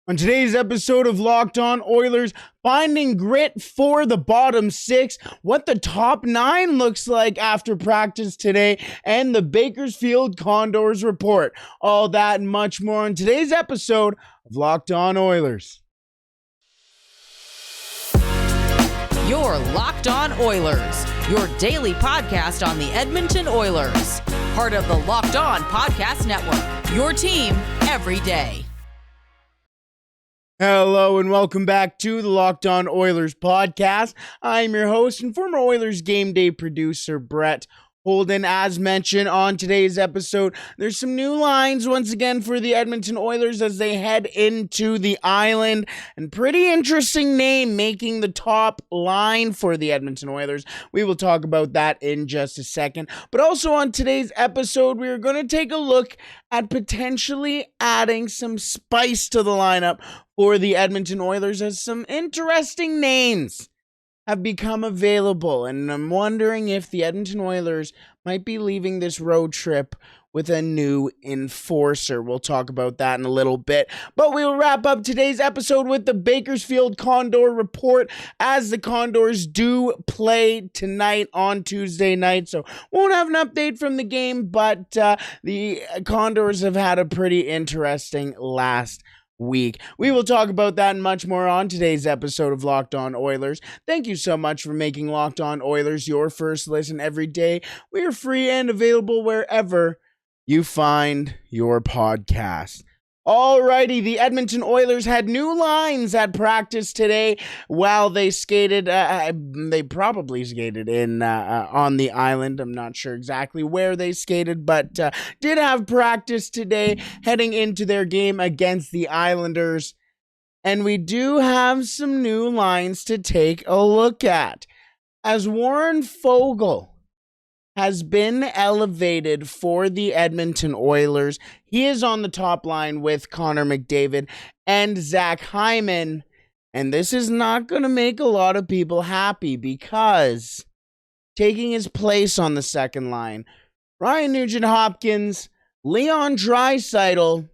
On today's episode of Locked On Oilers, finding grit for the bottom six, what the top nine looks like after practice today, and the Bakersfield Condors report. All that and much more on today's episode of Locked On Oilers. You're Locked On Oilers, your daily podcast on the Edmonton Oilers. Part of the Locked On Podcast Network, your team every day. Hello and welcome back to the Locked On Oilers podcast. I'm your host and former Oilers game day producer, Brett Holden. As mentioned on today's episode, there's some new lines once again for the Edmonton Oilers as they head into the island. And pretty interesting name making the top line for the Edmonton Oilers. We will talk about that in just a second. But also on today's episode, we are going to take a look at potentially adding some spice to the lineup for the Edmonton Oilers as some interesting names have become available, and I'm wondering if the Edmonton Oilers might be leaving this road trip with a new enforcer. We'll talk about that in a little bit, but we'll wrap up today's episode with the Bakersfield Condor report as the Condors do play tonight on Tuesday night, so won't have an update from the game, but the Condors have had a pretty interesting last week. We will talk about that and much more on today's episode of Locked On Oilers. Thank you so much for making Locked On Oilers your first listen every day. We are free and available wherever you find your podcast. Alrighty, the Edmonton Oilers had new lines at practice today while they skated. They probably skated in on the island. I'm not sure exactly where they skated, but did have practice today heading into their game against the Islanders. And we do have some new lines to take a look at. As Warren Foegele has been elevated for the Edmonton Oilers. He is on the top line with Connor McDavid and Zach Hyman. And this is not going to make a lot of people happy because taking his place on the second line, Ryan Nugent-Hopkins, Leon Draisaitl,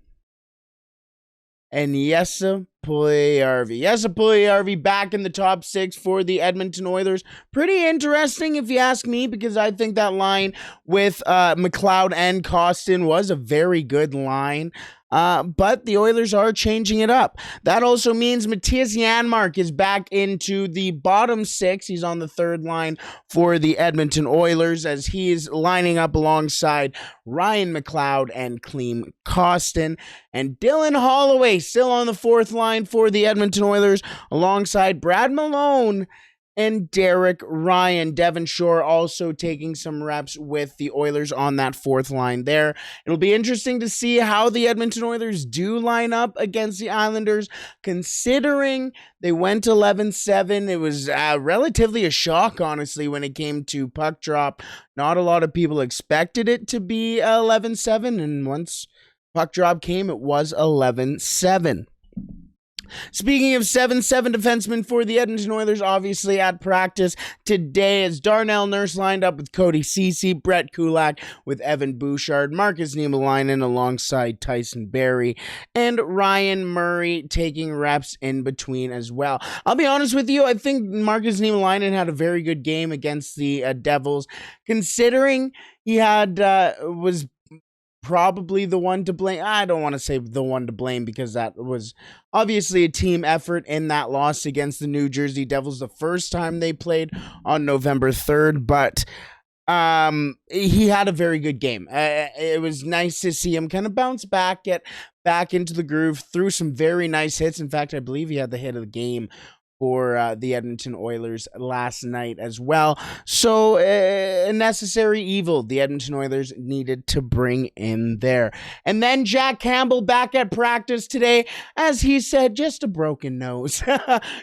and Jesse Puljujärvi. Jesse Puljujärvi back in the top six for the Edmonton Oilers. Pretty interesting if you ask me, because I think that line with McLeod and Kostin was a very good line. But the Oilers are changing it up. That also means Mattias Janmark is back into the bottom six. He's on the third line for the Edmonton Oilers as he is lining up alongside Ryan McLeod and Klim Kostin. And Dylan Holloway still on the fourth line for the Edmonton Oilers alongside Brad Malone and Derek Ryan. Devon Shore also taking some reps with the Oilers on that fourth line there. It'll be interesting to see how the Edmonton Oilers do line up against the Islanders, considering they went 11-7. It was relatively a shock, honestly, when it came to puck drop. Not a lot of people expected it to be 11-7, and once puck drop came, it was 11-7. Speaking of 7-7 defensemen for the Edmonton Oilers, obviously at practice today, as Darnell Nurse lined up with Cody Ceci, Brett Kulak with Evan Bouchard, Marcus Niemelainen alongside Tyson Barrie, and Ryan Murray taking reps in between as well. I'll be honest with you, I think Marcus Niemelainen had a very good game against the Devils, considering he was probably the one to blame. I don't want to say the one to blame because that was obviously a team effort in that loss against the New Jersey Devils the first time they played on November 3rd, but he had a very good game. It was nice to see him kind of bounce back, get back into the groove, threw some very nice hits. In fact, I believe he had the hit of the game for the Edmonton Oilers last night as well. So a necessary evil the Edmonton Oilers needed to bring in there. And then Jack Campbell back at practice today, as he said, just a broken nose.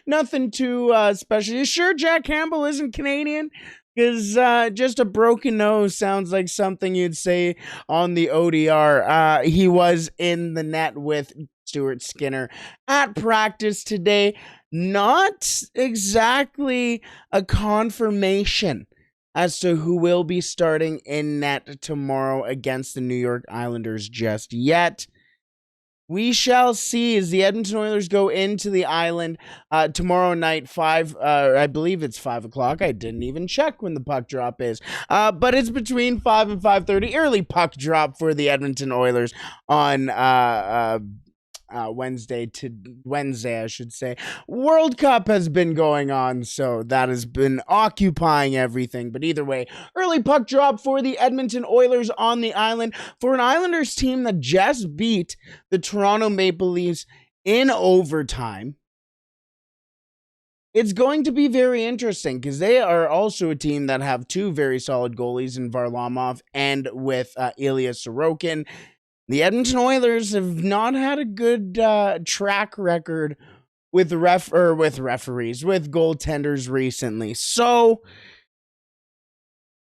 Nothing too special. You sure Jack Campbell isn't Canadian? Because just a broken nose sounds like something you'd say on the ODR. He was in the net with Stuart Skinner at practice today. Not exactly a confirmation as to who will be starting in net tomorrow against the New York Islanders just yet. We shall see as the Edmonton Oilers go into the island tomorrow night, I believe it's 5 o'clock. I didn't even check when the puck drop is. But it's between 5 and 5:30. Early puck drop for the Edmonton Oilers on Wednesday, I should say. World Cup has been going on, so that has been occupying everything. But either way, early puck drop for the Edmonton Oilers on the island for an Islanders team that just beat the Toronto Maple Leafs in overtime. It's going to be very interesting because they are also a team that have two very solid goalies in Varlamov and with Ilya Sorokin. The Edmonton Oilers have not had a good track record with referees, with goaltenders recently. So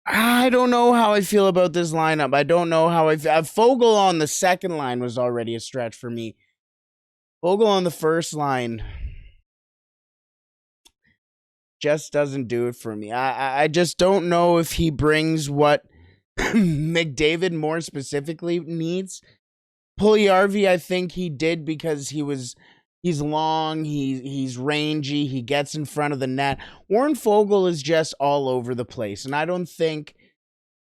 I don't know how I feel about this lineup. I don't know how Foegele on the second line was already a stretch for me. Foegele on the first line just doesn't do it for me. I just don't know if he brings what McDavid more specifically needs. Puljujarvi, I think he did because he's long, he's rangy, he gets in front of the net. Warren Foegele is just all over the place, and I don't think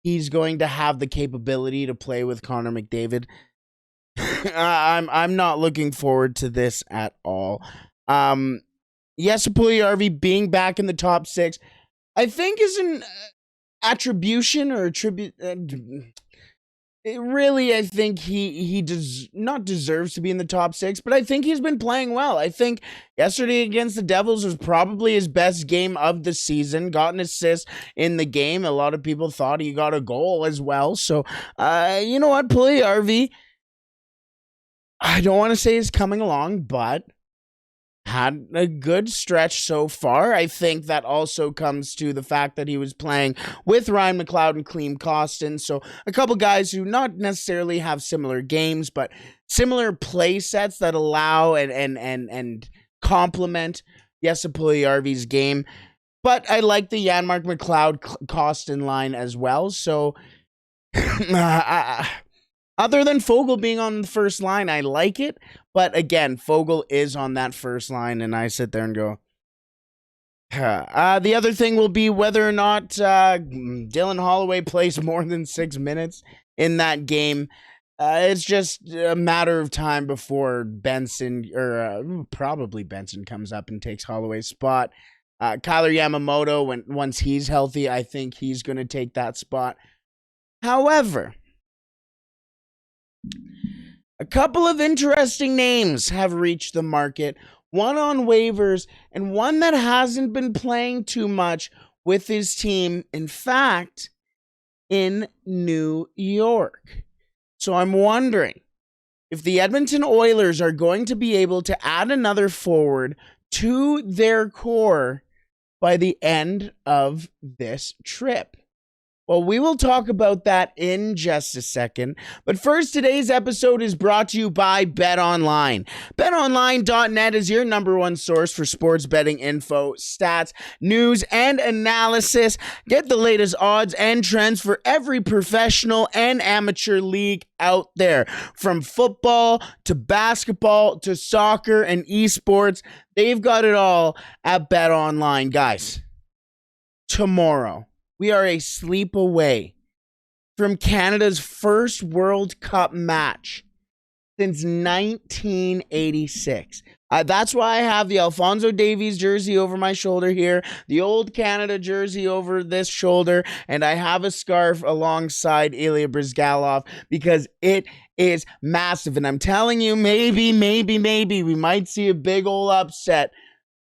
he's going to have the capability to play with Connor McDavid. I'm not looking forward to this at all. Yes, Puljujarvi being back in the top six, I think is an attribution or attribute. Really, I think he does not deserves to be in the top six, but I think he's been playing well. I think yesterday against the Devils was probably his best game of the season. Got an assist in the game. A lot of people thought he got a goal as well. So, you know what, Puljujarvi, I don't want to say he's coming along, but had a good stretch so far. I think that also comes to the fact that he was playing with Ryan McLeod and Klim Kostin. So a couple guys who not necessarily have similar games, but similar play sets that allow and complement Puljujarvi's game. But I like the Janmark McLeod Kostin line as well. So other than Foegele being on the first line, I like it. But again, Foegele is on that first line, and I sit there and go, the other thing will be whether or not Dylan Holloway plays more than 6 minutes in that game. It's just a matter of time before Benson, or probably Benson, comes up and takes Holloway's spot. Kyler Yamamoto, once he's healthy, I think he's going to take that spot. However, a couple of interesting names have reached the market, one on waivers and one that hasn't been playing too much with his team, in fact, in New York. So I'm wondering if the Edmonton Oilers are going to be able to add another forward to their core by the end of this trip. Well, we will talk about that in just a second. But first, today's episode is brought to you by BetOnline. BetOnline.net is your number one source for sports betting info, stats, news, and analysis. Get the latest odds and trends for every professional and amateur league out there. From football to basketball to soccer and esports, they've got it all at BetOnline. Guys, tomorrow, we are a sleep away from Canada's first World Cup match since 1986. That's why I have the Alphonso Davies jersey over my shoulder here, the old Canada jersey over this shoulder, and I have a scarf alongside Ilya Bryzgalov because it is massive. And I'm telling you, maybe we might see a big old upset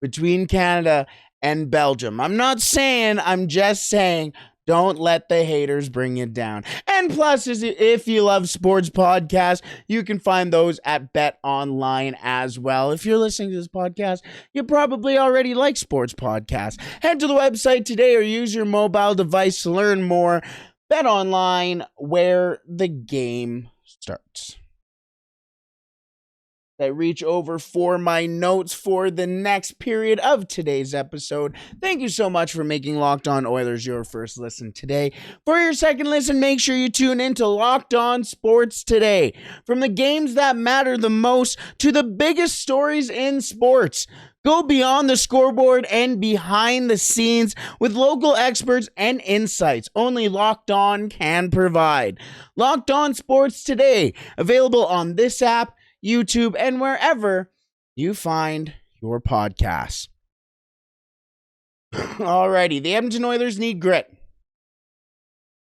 between Canada and Belgium. I'm not saying, I'm just saying, don't let the haters bring you down. And plus, if you love sports podcasts, you can find those at BetOnline as well. If you're listening to this podcast, you probably already like sports podcasts. Head to the website today or use your mobile device to learn more. BetOnline, where the game starts. I reach over for my notes for the next period of today's episode. Thank you so much for making Locked On Oilers your first listen today. For your second listen, make sure you tune into Locked On Sports Today. From the games that matter the most to the biggest stories in sports. Go beyond the scoreboard and behind the scenes with local experts and insights only Locked On can provide. Locked On Sports Today, available on this app, YouTube, and wherever you find your podcasts. Alrighty, the Edmonton Oilers need grit.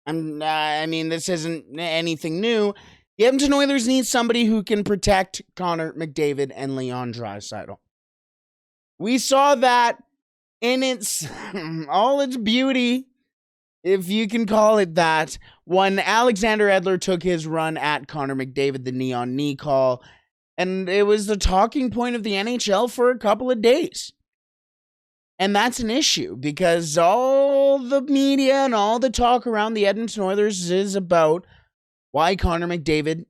This isn't anything new. The Edmonton Oilers need somebody who can protect Connor McDavid and Leon Draisaitl. We saw that in its all its beauty, if you can call it that, when Alexander Edler took his run at Connor McDavid, the neon knee call, and it was the talking point of the NHL for a couple of days. And that's an issue because all the media and all the talk around the Edmonton Oilers is about why Connor McDavid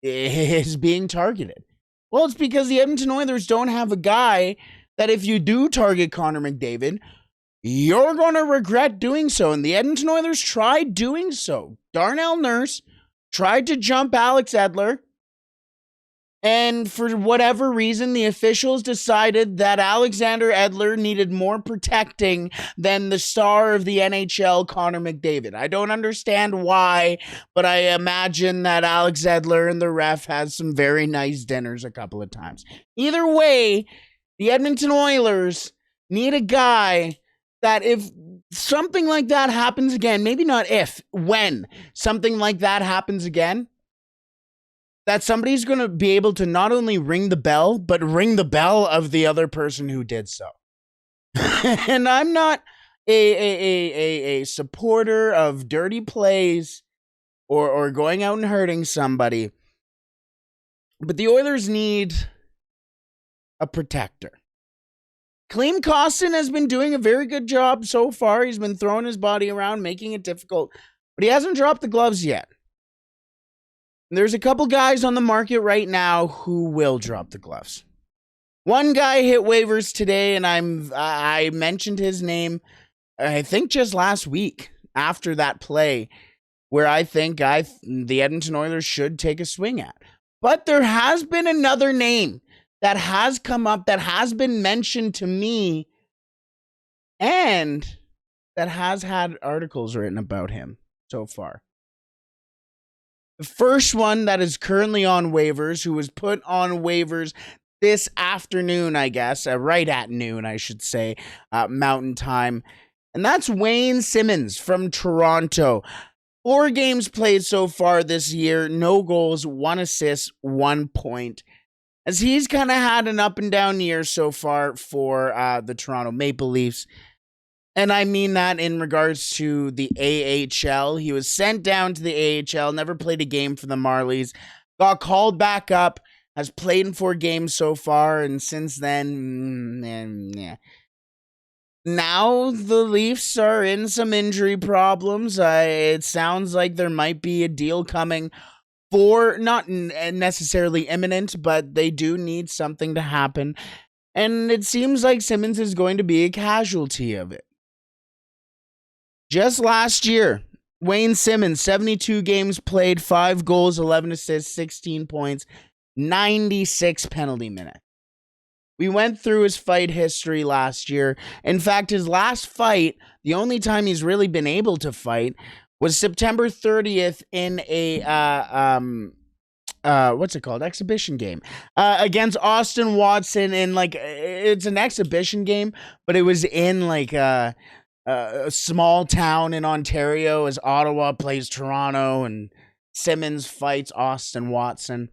is being targeted. Well, it's because the Edmonton Oilers don't have a guy that if you do target Connor McDavid, you're going to regret doing so. And the Edmonton Oilers tried doing so. Darnell Nurse tried to jump Alex Edler. And for whatever reason, the officials decided that Alexander Edler needed more protecting than the star of the NHL, Connor McDavid. I don't understand why, but I imagine that Alex Edler and the ref has some very nice dinners a couple of times. Either way, the Edmonton Oilers need a guy that if something like that happens again, maybe not if, when something like that happens again, that somebody's going to be able to not only ring the bell, but ring the bell of the other person who did so. And I'm not a supporter of dirty plays or going out and hurting somebody, but the Oilers need a protector. Klim Kostin has been doing a very good job so far. He's been throwing his body around, making it difficult, but he hasn't dropped the gloves yet. There's a couple guys on the market right now who will drop the gloves. One guy hit waivers today, and I mentioned his name, I think just last week after that play, where I think the Edmonton Oilers should take a swing at. But there has been another name that has come up, that has been mentioned to me, and that has had articles written about him so far. The first one that is currently on waivers, who was put on waivers this afternoon, I guess, right at noon, I should say, Mountain Time. And that's Wayne Simmonds from Toronto. 4 games played so far this year, no goals, 1 assist, 1 point. As he's kind of had an up and down year so far for the Toronto Maple Leafs. And I mean that in regards to the AHL. He was sent down to the AHL, never played a game for the Marlies, got called back up, has played in 4 games so far, and since then, yeah. Now the Leafs are in some injury problems. It sounds like there might be a deal coming for, not necessarily imminent, but they do need something to happen. And it seems like Simmons is going to be a casualty of it. Just last year, Wayne Simmonds, 72 games played, 5 goals, 11 assists, 16 points, 96 penalty minutes. We went through his fight history last year. In fact, his last fight, the only time he's really been able to fight, was September 30th in a exhibition game against Austin Watson. In it's an exhibition game, but it was in a small town in Ontario as Ottawa plays Toronto and Simmons fights Austin Watson.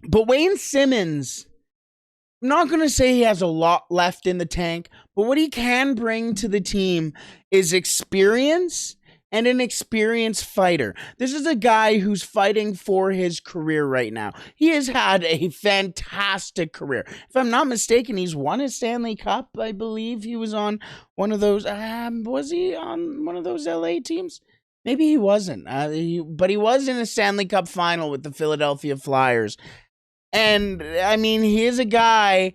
But Wayne Simmonds, I'm not going to say he has a lot left in the tank, but what he can bring to the team is experience and an experienced fighter. This is a guy who's fighting for his career right now. He has had a fantastic career. If I'm not mistaken, he's won a Stanley Cup. I believe he was on one of those, was he on one of those LA teams? Maybe he wasn't, but he was in a Stanley Cup final with the Philadelphia Flyers. And, I mean, he is a guy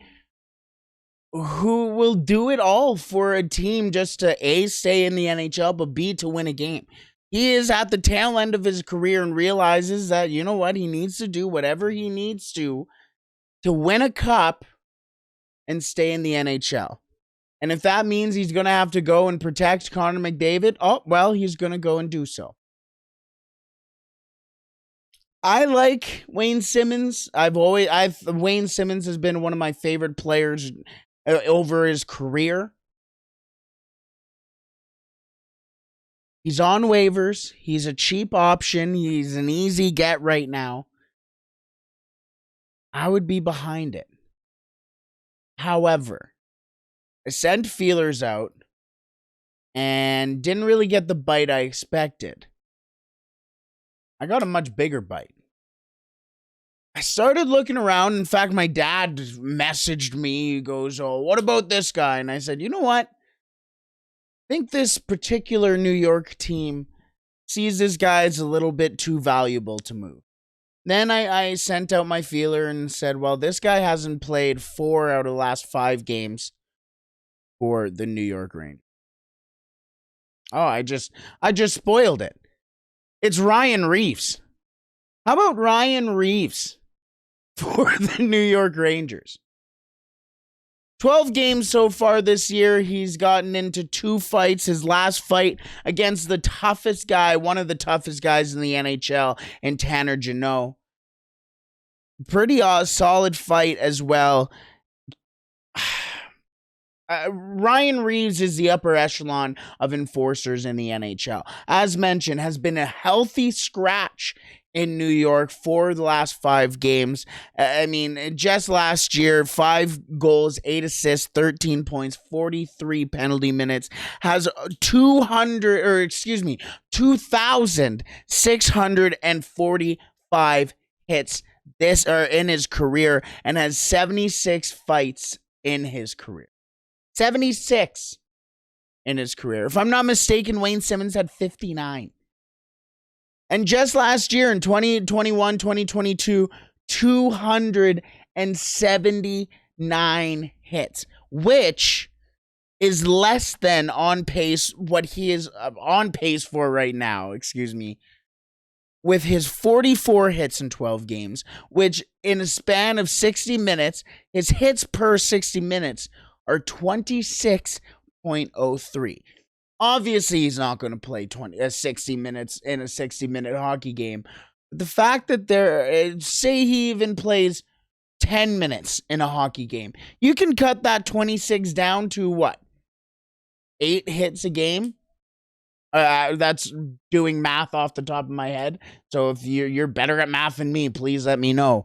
who will do it all for a team just to, A, stay in the NHL, but B, to win a game. He is at the tail end of his career and realizes that, you know what, he needs to do whatever he needs to win a cup and stay in the NHL. And if that means he's going to have to go and protect Connor McDavid, he's going to go and do so. I like Wayne Simmonds. Wayne Simmonds has been one of my favorite players over his career. He's on waivers. He's a cheap option. He's an easy get right now. I would be behind it. However, I sent feelers out and didn't really get the bite I expected. I got a much bigger bite. I started looking around. In fact, my dad messaged me. He goes, "Oh, what about this guy?" And I said, you know what? I think this particular New York team sees this guy as a little bit too valuable to move. Then I sent out my feeler and said, well, this guy hasn't played 4 out of the last 5 games for the New York Rangers. Oh, I just spoiled it. It's Ryan Reaves. How about Ryan Reaves for the New York Rangers? 12 games so far this year. He's gotten into 2 fights. His last fight against the toughest guy, one of the toughest guys in the NHL, and Tanner Jeannot. Pretty solid fight as well. Ryan Reaves is the upper echelon of enforcers in the NHL. As mentioned, has been a healthy scratch in New York for the last 5 games. I mean, just last year, 5 goals, 8 assists, 13 points, 43 penalty minutes, has 2,645 hits in his career, and has 76 fights in his career. 76 in his career. If I'm not mistaken, Wayne Simmonds had 59. And just last year in 2021, 2022, 279 hits, which is less than on pace what he is on pace for right now, with his 44 hits in 12 games, which in a span of 60 minutes, his hits per 60 minutes are 26.03. Obviously, he's not going to play 60 minutes in a 60-minute hockey game. But the fact that say he even plays 10 minutes in a hockey game, you can cut that 26 down to what? 8 hits a game? That's doing math off the top of my head. So if you're better at math than me, please let me know.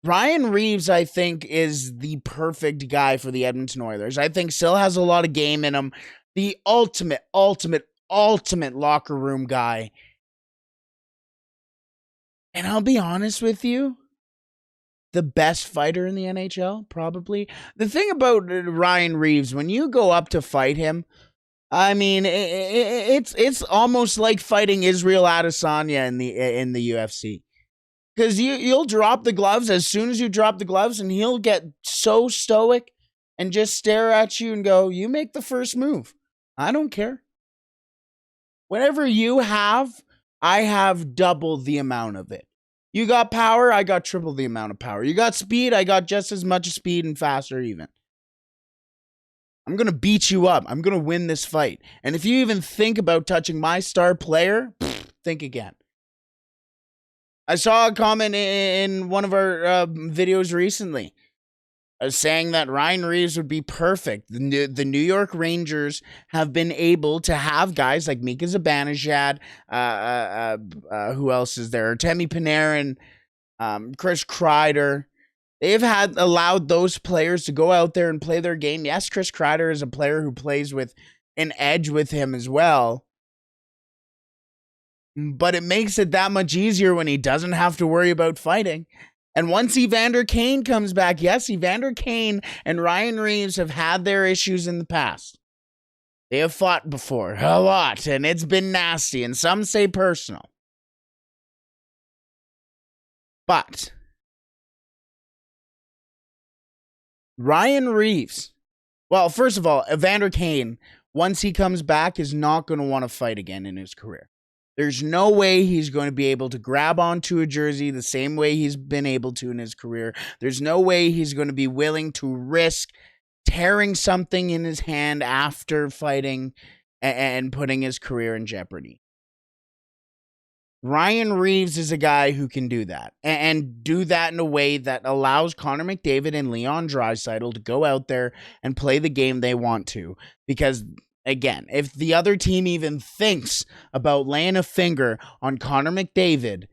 Ryan Reaves, I think, is the perfect guy for the Edmonton Oilers. I think still has a lot of game in him. The ultimate locker room guy. And I'll be honest with you, the best fighter in the NHL, probably. The thing about Ryan Reaves, when you go up to fight him, I mean, it's almost like fighting Israel Adesanya in the UFC. Because you'll drop the gloves as soon as you drop the gloves, and he'll get so stoic and just stare at you and go, you make the first move. I don't care. Whatever you have, I have double the amount of it. You got power, I got triple the amount of power. You got speed, I got just as much speed and faster even. I'm going to beat you up. I'm going to win this fight. And if you even think about touching my star player, think again. I saw a comment in one of our videos recently saying that Ryan Reaves would be perfect. The New York Rangers have been able to have guys like Mika Zibanejad, who else is there? Temi Panarin, Chris Kreider. They've allowed those players to go out there and play their game. Yes, Chris Kreider is a player who plays with an edge with him as well. But it makes it that much easier when he doesn't have to worry about fighting. And once Evander Kane comes back, yes, Evander Kane and Ryan Reaves have had their issues in the past. They have fought before a lot, and it's been nasty, and some say personal. But Ryan Reaves, well, first of all, Evander Kane, once he comes back, is not going to want to fight again in his career. There's no way he's going to be able to grab onto a jersey the same way he's been able to in his career. There's no way he's going to be willing to risk tearing something in his hand after fighting and putting his career in jeopardy. Ryan Reaves is a guy who can do that and do that in a way that allows Connor McDavid and Leon Draisaitl to go out there and play the game they want to. Because, again, if the other team even thinks about laying a finger on Connor McDavid,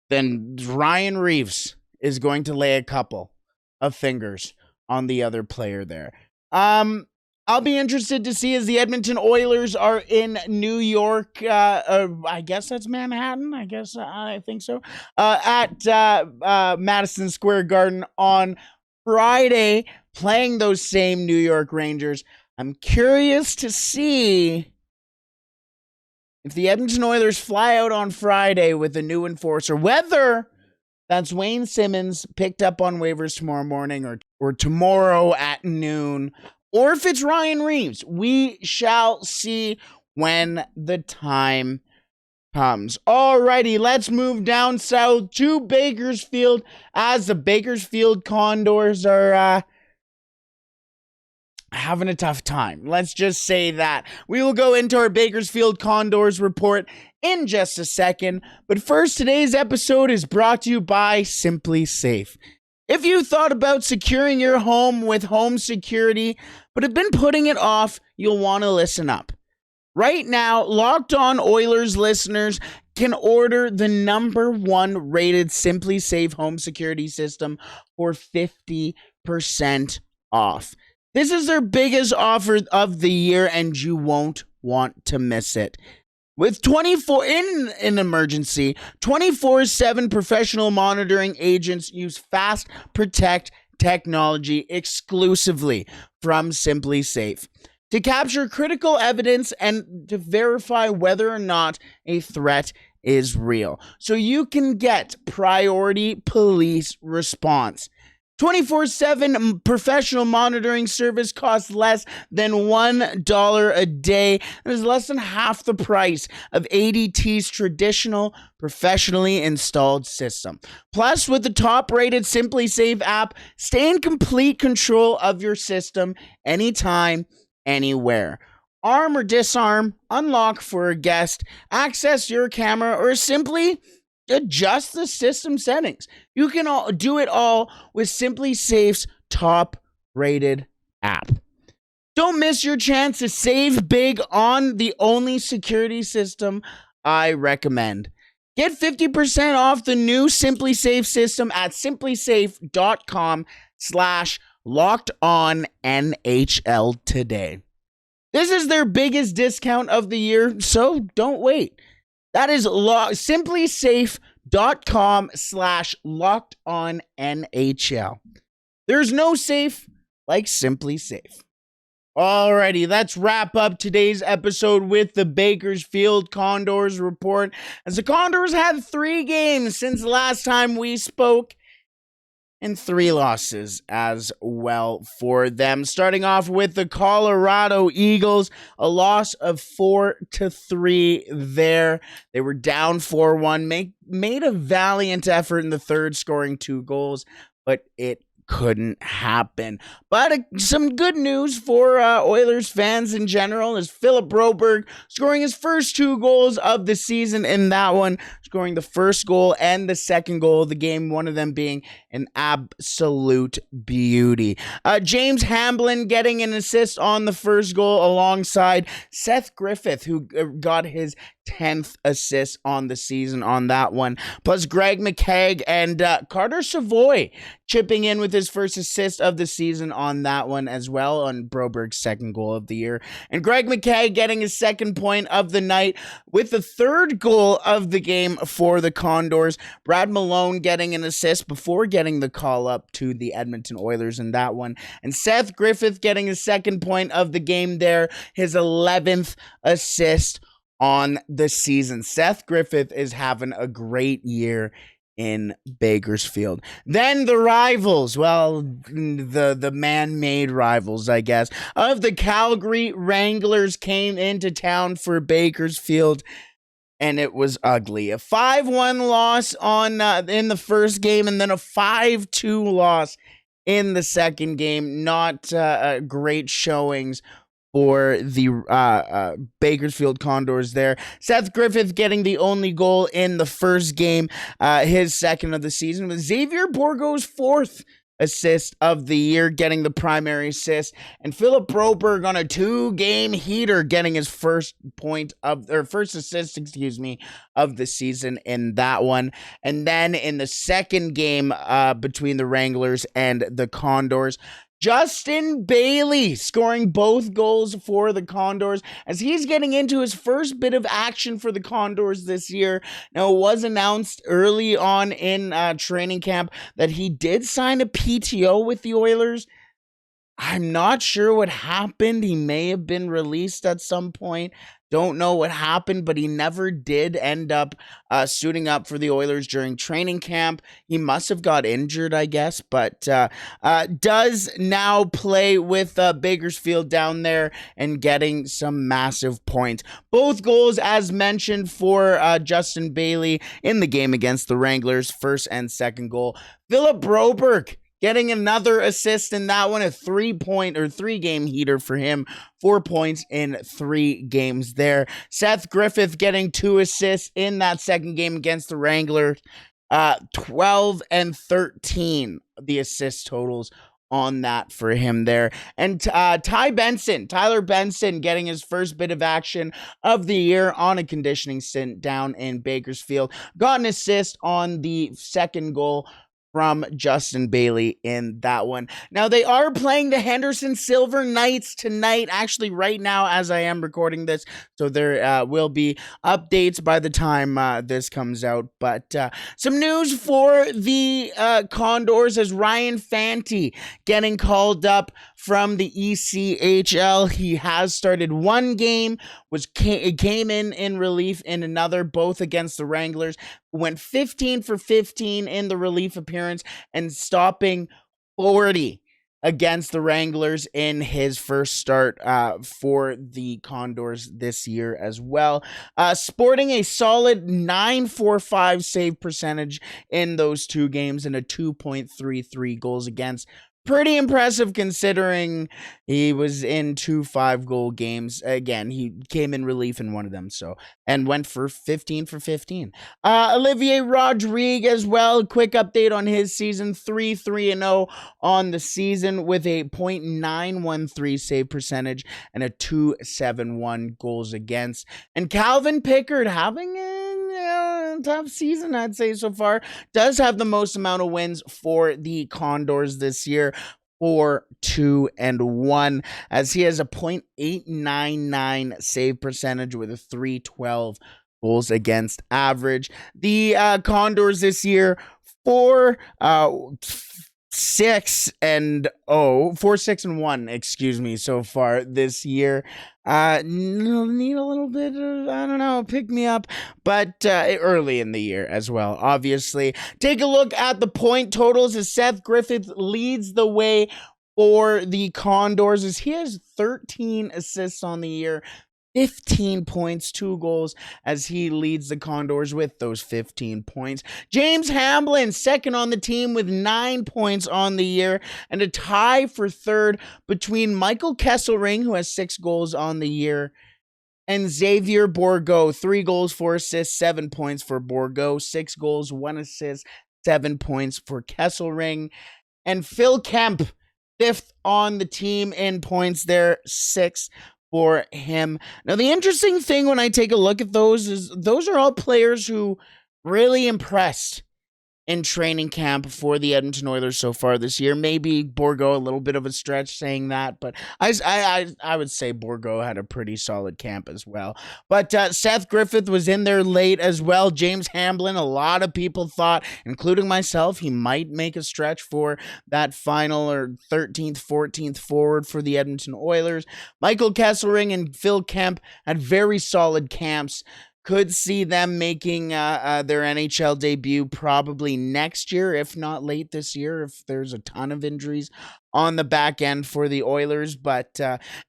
then Ryan Reaves is going to lay a couple of fingers on the other player there. I'll be interested to see as the Edmonton Oilers are in New York. I guess that's Manhattan. I think so. At Madison Square Garden on Friday, playing those same New York Rangers. I'm curious to see if the Edmonton Oilers fly out on Friday with a new enforcer, whether that's Wayne Simmonds picked up on waivers tomorrow morning or tomorrow at noon, or if it's Ryan Reaves. We shall see when the time comes. Alrighty, let's move down south to Bakersfield as the Bakersfield Condors are having a tough time. Let's just say that. We will go into our Bakersfield Condors report in just a second. But first, today's episode is brought to you by Simply Safe. If you thought about securing your home with home security, but have been putting it off, you'll want to listen up. Right now, Locked On Oilers listeners can order the #1 rated Simply Safe home security system for 50% off. This is their biggest offer of the year, and you won't want to miss it. With 24/7 professional monitoring agents use Fast Protect technology exclusively from Simply Safe to capture critical evidence and to verify whether or not a threat is real, so you can get priority police response. 24/7 professional monitoring service costs less than $1 a day and is less than half the price of ADT's traditional professionally installed system. Plus, with the top-rated Simply Safe app, stay in complete control of your system anytime, anywhere. Arm or disarm, unlock for a guest, access your camera, or simply adjust the system settings. You can do it all with Simply Safe's top-rated app. Don't miss your chance to save big on the only security system I recommend. Get 50% off the new Simply Safe system at simplysafe.com/LockedOnNHL today. This is their biggest discount of the year, so don't wait. That is simplysafe.com/LockedOnNHL. There's no safe like Simply Safe. Alrighty, let's wrap up today's episode with the Bakersfield Condors report. As the Condors had 3 games since the last time we spoke, and 3 losses as well for them. Starting off with the Colorado Eagles, a loss of 4-3 there. They were down 4-1, made a valiant effort in the third, scoring 2 goals, but it couldn't happen. But some good news for Oilers fans in general is Philip Broberg scoring his first 2 goals of the season in that one, scoring the first goal and the second goal of the game, one of them being an absolute beauty. James Hamblin getting an assist on the first goal alongside Seth Griffith, who got his 10th assist on the season on that one. Plus Greg McKegg and Carter Savoy chipping in with his his first assist of the season on that one as well, on Broberg's second goal of the year. And Greg McKay getting his second point of the night with the third goal of the game for the Condors. Brad Malone getting an assist before getting the call up to the Edmonton Oilers in that one. And Seth Griffith getting his second point of the game there, his 11th assist on the season. Seth Griffith is having a great year in Bakersfield. Then the rivals, well, the man-made rivals, I guess, of the Calgary Wranglers came into town for Bakersfield, and it was ugly. A 5-1 loss in the first game, and then a 5-2 loss in the second game. Not great showings for the Bakersfield Condors there. Seth Griffith getting the only goal in the first game, his second of the season, with Xavier Bourgault's fourth assist of the year, getting the primary assist, and Philip Broberg on a 2-game heater, getting his first assist, of the season in that one. And then in the second game between the Wranglers and the Condors, Justin Bailey scoring both goals for the Condors as he's getting into his first bit of action for the Condors this year. Now, it was announced early on in training camp that he did sign a PTO with the Oilers. I'm not sure what happened. He may have been released at some point. Don't know what happened, but he never did end up suiting up for the Oilers during training camp. He must have got injured, I guess, but does now play with Bakersfield down there and getting some massive points. Both goals, as mentioned, for Justin Bailey in the game against the Wranglers, first and second goal. Philip Broberg getting another assist in that one, a 3-game heater for him. 4 points in 3 games there. Seth Griffith getting 2 assists in that second game against the Wranglers. 12 and 13, the assist totals on that for him there. And Tyler Benson getting his first bit of action of the year on a conditioning stint down in Bakersfield. Got an assist on the second goal from Justin Bailey in that one. Now, they are playing the Henderson Silver Knights tonight, actually right now as I am recording this, so there will be updates by the time this comes out. But some news for the Condors as Ryan Fanti getting called up from the ECHL. He has started one game, came in relief in another, both against the Wranglers. Went 15 for 15 in the relief appearance and stopping 40 against the Wranglers in his first start for the Condors this year as well. Sporting a solid .945 save percentage in those 2 games and a 2.33 goals against. Pretty impressive considering he was in 2 5-goal games. Again, he came in relief in one of them, and went for 15 for 15. Olivier Rodrigue as well. Quick update on his season. 3-0 on the season with a .913 save percentage and a .271 goals against. And Calvin Pickard having a tough season, I'd say, so far. Does have the most amount of wins for the Condors this year, 4-2-1, as he has a .899 save percentage with a .312 goals against average. The Condors this year, 4-6-1, so far this year. Need a little bit of, I don't know, pick me up, but early in the year as well, obviously. Take a look at the point totals as Seth Griffith leads the way for the Condors as he has 13 assists on the year, 15 points, 2 goals, as he leads the Condors with those 15 points. James Hamblin, second on the team with 9 points on the year, and a tie for third between Michael Kesselring, who has 6 goals on the year, and Xavier Bourgault. 3 goals, 4 assists, 7 points for Bourgault, 6 goals, 1 assist, 7 points for Kesselring. And Phil Kemp, fifth on the team in points there, 6 for him. Now, the interesting thing when I take a look at those is those are all players who really impressed in training camp for the Edmonton Oilers so far this year. Maybe Bourgault, a little bit of a stretch saying that, but I would say Bourgault had a pretty solid camp as well. But Seth Griffith was in there late as well. James Hamblin, a lot of people thought, including myself, he might make a stretch for that final or 13th, 14th forward for the Edmonton Oilers. Michael Kesselring and Phil Kemp had very solid camps. Could see them making their NHL debut probably next year, if not late this year, if there's a ton of injuries on the back end for the Oilers. But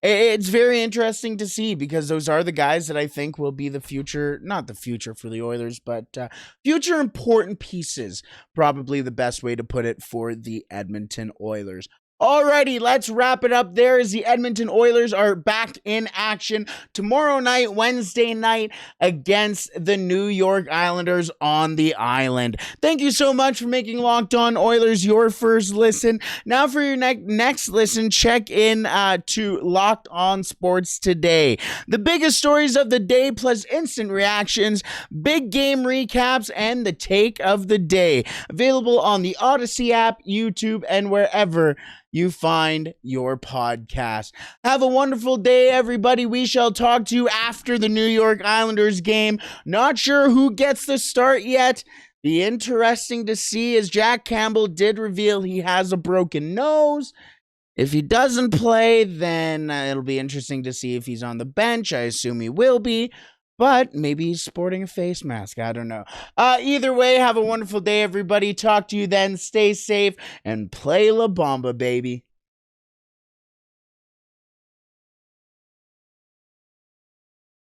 it's very interesting to see, because those are the guys that I think will be the future, not the future for the Oilers, but future important pieces, probably the best way to put it, for the Edmonton Oilers. Alrighty, let's wrap it up there as the Edmonton Oilers are back in action tomorrow night, Wednesday night, against the New York Islanders on the island. Thank you so much for making Locked On Oilers your first listen. Now for your next listen, check in to Locked On Sports Today. The biggest stories of the day plus instant reactions, big game recaps, and the take of the day. Available on the Odyssey app, YouTube, and wherever you find your podcast. Have a wonderful day, everybody. We shall talk to you after the New York Islanders game. Not sure who gets the start yet. Be interesting to see, as Jack Campbell did reveal he has a broken nose. If he doesn't play, then it'll be interesting to see if he's on the bench. I assume he will be, but maybe he's sporting a face mask. I don't know. Either way, have a wonderful day, everybody. Talk to you then. Stay safe and play La Bamba, baby.